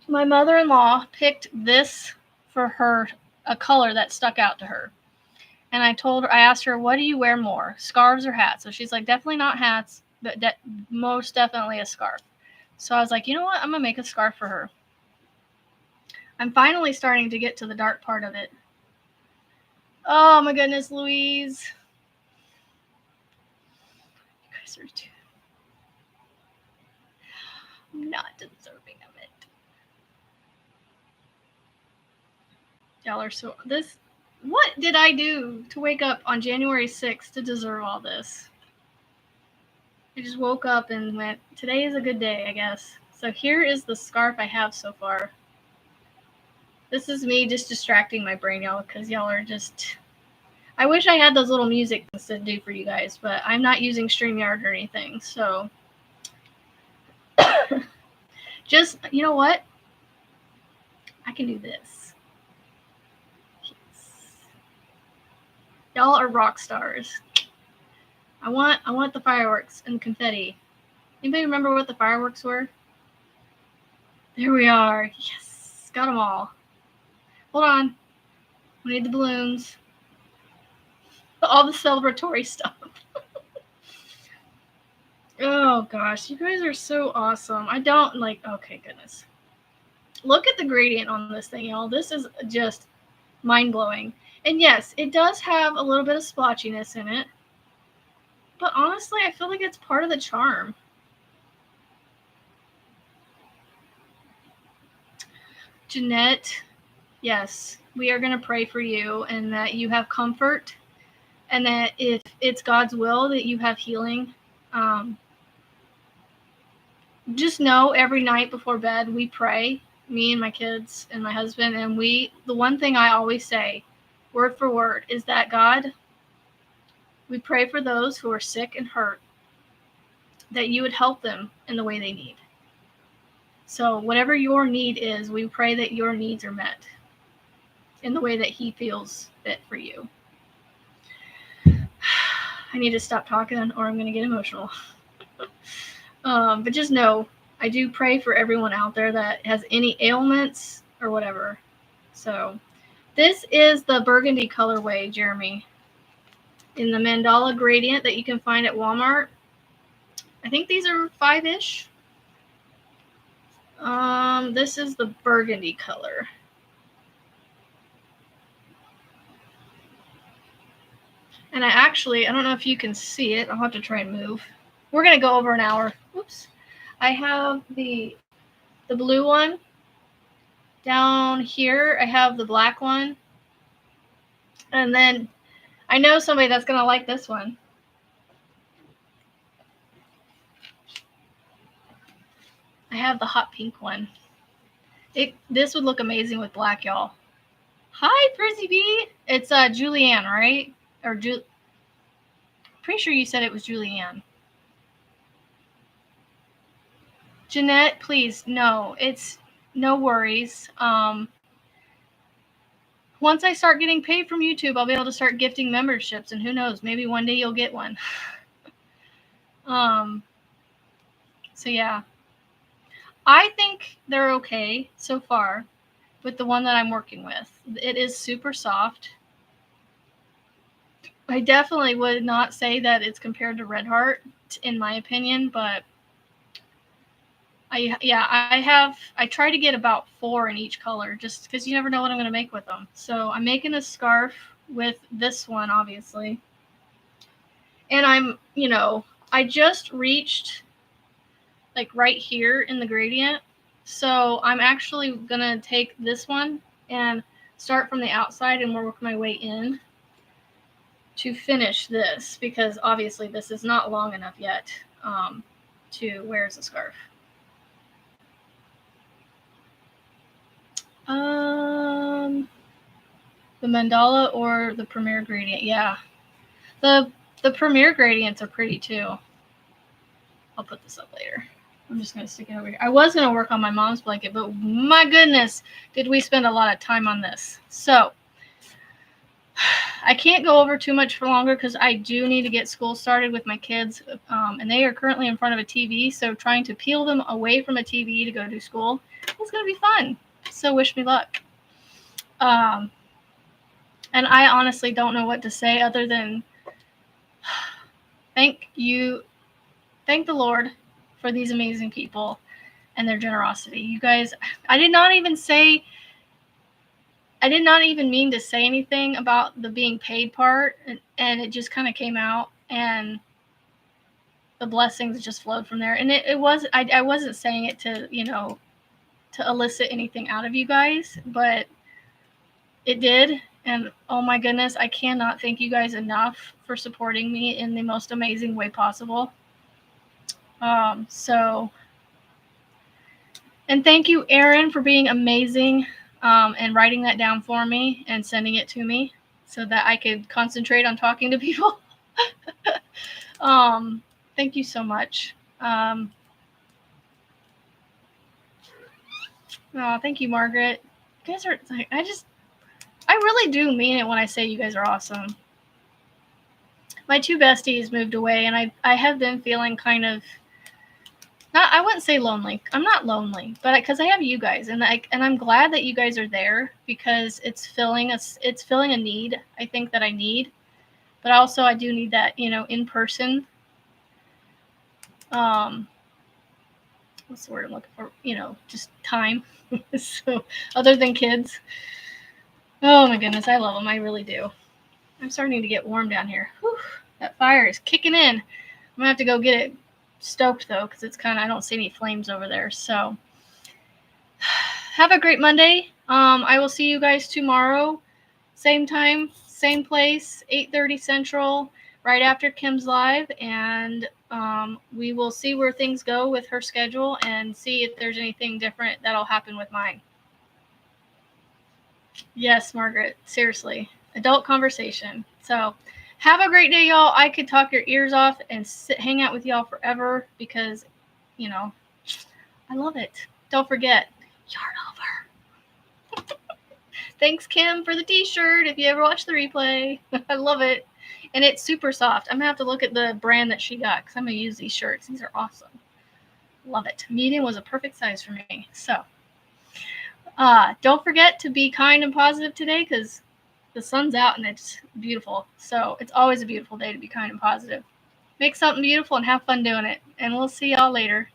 my mother-in-law picked this for her, a color that stuck out to her. And I asked her, what do you wear more, scarves or hats? So she's like, definitely not hats, but most definitely a scarf. So I was like, you know what? I'm going to make a scarf for her. I'm finally starting to get to the dark part of it. Oh my goodness, Louise. You guys are too not deserving of it. Y'all are so, what did I do to wake up on January 6th to deserve all this? I just woke up and went, today is a good day, I guess. So here is the scarf I have so far. This is me just distracting my brain, y'all, because y'all are just, I wish I had those little music things to do for you guys, but I'm not using StreamYard or anything, so just, you know what? I can do this. Yes. Y'all are rock stars. I want the fireworks and confetti. Anybody remember what the fireworks were? There we are. Yes, got them all. Hold on. We need the balloons. All the celebratory stuff. Oh gosh, you guys are so awesome. I don't like, okay, goodness. Look at the gradient on this thing, y'all. This is just mind-blowing. And yes, it does have a little bit of splotchiness in it. But honestly, I feel like it's part of the charm. Jeanette, yes, we are going to pray for you and that you have comfort and that if it's God's will that you have healing. Just know every night before bed we pray, me and my kids and my husband, and the one thing I always say, word for word, is that God, we pray for those who are sick and hurt, that you would help them in the way they need. So whatever your need is, we pray that your needs are met in the way that he feels fit for you. I need to stop talking or I'm going to get emotional. But just know, I do pray for everyone out there that has any ailments or whatever. So this is the burgundy colorway, Jeremy, in the mandala gradient that you can find at Walmart. I think these are 5-ish. This is the burgundy color. And I don't know if you can see it. I'll have to try and move. We're going to go over an hour. Oops. I have the blue one. Down here, I have the black one. And then I know somebody that's going to like this one. I have the hot pink one. This would look amazing with black, y'all. Hi, Frizzy B. It's Julianne, right? Or pretty sure you said it was Julianne. Jeanette, please, no. It's no worries. Once I start getting paid from YouTube, I'll be able to start gifting memberships, and who knows, maybe one day you'll get one. So yeah. I think they're okay so far with the one that I'm working with. It is super soft. I definitely would not say that it's compared to Red Heart, in my opinion, but I try to get about 4 in each color just because you never know what I'm going to make with them. So I'm making a scarf with this one, obviously. And I just reached like right here in the gradient. So I'm actually going to take this one and start from the outside and work my way in to finish this, because obviously this is not long enough yet to wear as a scarf. The mandala or the premier gradient? Yeah, the premier gradients are pretty too. I'll put this up later. I'm just gonna stick it over here. I was gonna work on my mom's blanket, but my goodness, did we spend a lot of time on this. So I can't go over too much for longer because I do need to get school started with my kids, and they are currently in front of a TV, so trying to peel them away from a TV to go to school is going to be fun. So wish me luck. And I honestly don't know what to say other than thank the Lord for these amazing people and their generosity. You guys, I did not even mean to say anything about the being paid part, and it just kind of came out, and the blessings just flowed from there. And I wasn't saying it to elicit anything out of you guys, but it did. And oh my goodness, I cannot thank you guys enough for supporting me in the most amazing way possible. And thank you, Erin, for being amazing and writing that down for me and sending it to me so that I could concentrate on talking to people. Thank you so much. Thank you, Margaret. You guys are, I really do mean it when I say you guys are awesome. My 2 besties moved away, and I have been feeling kind of, I wouldn't say lonely. I'm not lonely, but because I have you guys, and I'm glad that you guys are there because it's filling a need I think that I need, but also I do need that in person. What's the word I'm looking for? Just time. So other than kids. Oh my goodness, I love them. I really do. I'm starting to get warm down here. Whew, that fire is kicking in. I'm gonna have to go get it stoked though, because it's I don't see any flames over there. So have a great Monday. I will see you guys tomorrow, same time, same place, 8:30 Central, right after Kim's live, and we will see where things go with her schedule and see if there's anything different that'll happen with mine. Yes, Margaret, seriously, adult conversation. So have a great day, y'all. I could talk your ears off and hang out with y'all forever because, I love it. Don't forget, yarn over. Thanks, Kim, for the t-shirt, if you ever watch the replay. I love it. And it's super soft. I'm going to have to look at the brand that she got because I'm going to use these shirts. These are awesome. Love it. Medium was a perfect size for me. So, don't forget to be kind and positive today because the sun's out and it's beautiful. So it's always a beautiful day to be kind and positive. Make something beautiful and have fun doing it. And we'll see y'all later.